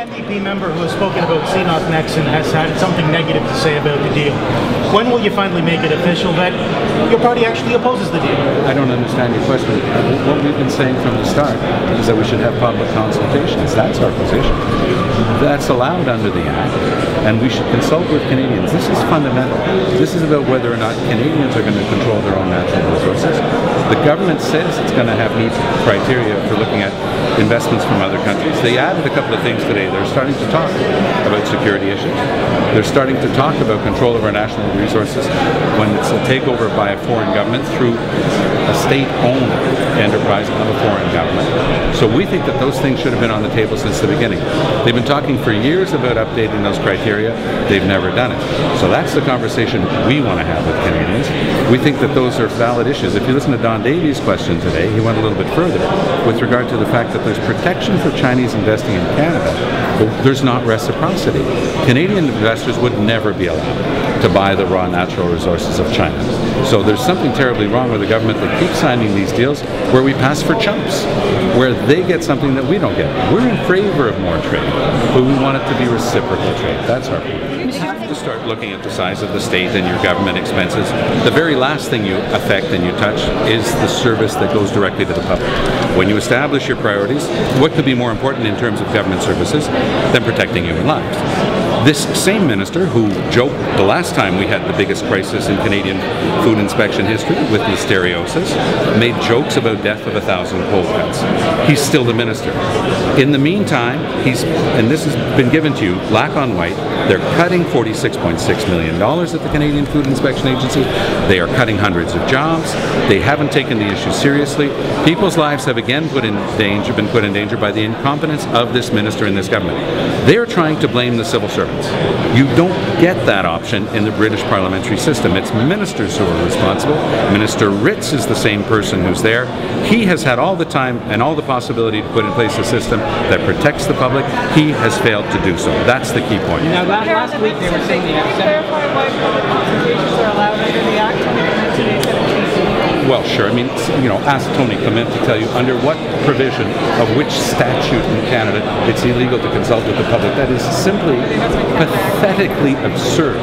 NDP member who has spoken about Nexen has had something negative to say about the deal. When will you finally make it official that your party actually opposes the deal? I don't understand your question. What we've been saying from the start is that we should have public consultations. That's our position. That's allowed under the Act, and we should consult with Canadians. This is fundamental. This is about whether or not Canadians are going to control their own natural resources. The government says it's going to have neat criteria for looking at investments from other countries. They added a couple of things today. They're starting to talk about security issues. They're starting to talk about control of our national resources when it's a takeover by a foreign government through a state-owned enterprise of a foreign government. So we think that those things should have been on the table since the beginning. They've been talking for years about updating those criteria. They've never done it. So that's the conversation we want to have with Canadians. We think that those are valid issues. If you listen to Don Davies' question today, he went a little bit further with regard to the fact that there's protection for Chinese investing in Canada, but there's not reciprocity. Canadian investors would never be allowed to buy the raw natural resources of China. So there's something terribly wrong with the government that keeps signing these deals where we pass for chumps, where they get something that we don't get. We're in favor of more trade, but we want it to be reciprocal trade. That's our point. You have to start looking at the size of the state and your government expenses. The very last thing you affect and you touch is the service that goes directly to the public. When you establish your priorities, what could be more important in terms of government services than protecting human lives? This same minister who joked the last time we had the biggest crisis in Canadian food inspection history with listeriosis made jokes about death of 1,000 cold cuts. He's still the minister. In the meantime, and this has been given to you black on white, they're cutting $46.6 million at the Canadian Food Inspection Agency. They are cutting hundreds of jobs. They haven't taken the issue seriously. People's lives have again been put in danger by the incompetence of this minister and this government. They're trying to blame the civil servants. You don't get that option in the British parliamentary system. It's ministers who are responsible. Minister Ritz is the same person who's there. He has had all the time and all the possibility to put in place a system that protects the public. He has failed to do so. That's the key point. Now, last week they were saying the clarify why public consultations are allowed under the Act. Today said it's well, sure. I mean, ask Tony Clement to tell you under what provision of which statute in Canada it's illegal to consult with the public. That is simply pathetically absurd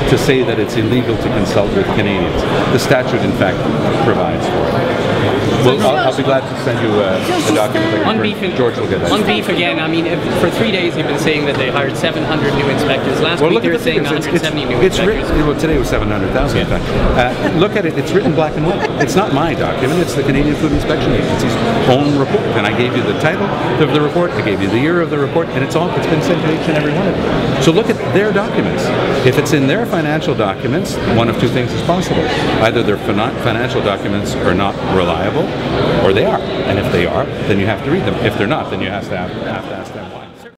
to say that it's illegal to consult with Canadians. The statute, in fact, provides for it. Well, I'll be glad to send you a document. On beef, George will get that. On beef again, I mean, for 3 days you've been saying that they hired 700 new inspectors. Last week they were saying 170 new inspectors. Well, today was 700,000 in fact. Look at it, it's written black and white. It's not my document, it's the Canadian Food Inspection Agency's own report. And I gave you the title of the report, I gave you the year of the report, and it's been sent to each and every one of them. So look at their documents. If it's in their financial documents, one of two things is possible. Either their financial documents are not reliable, or they are. And if they are, then you have to read them. If they're not, then you have to ask them why.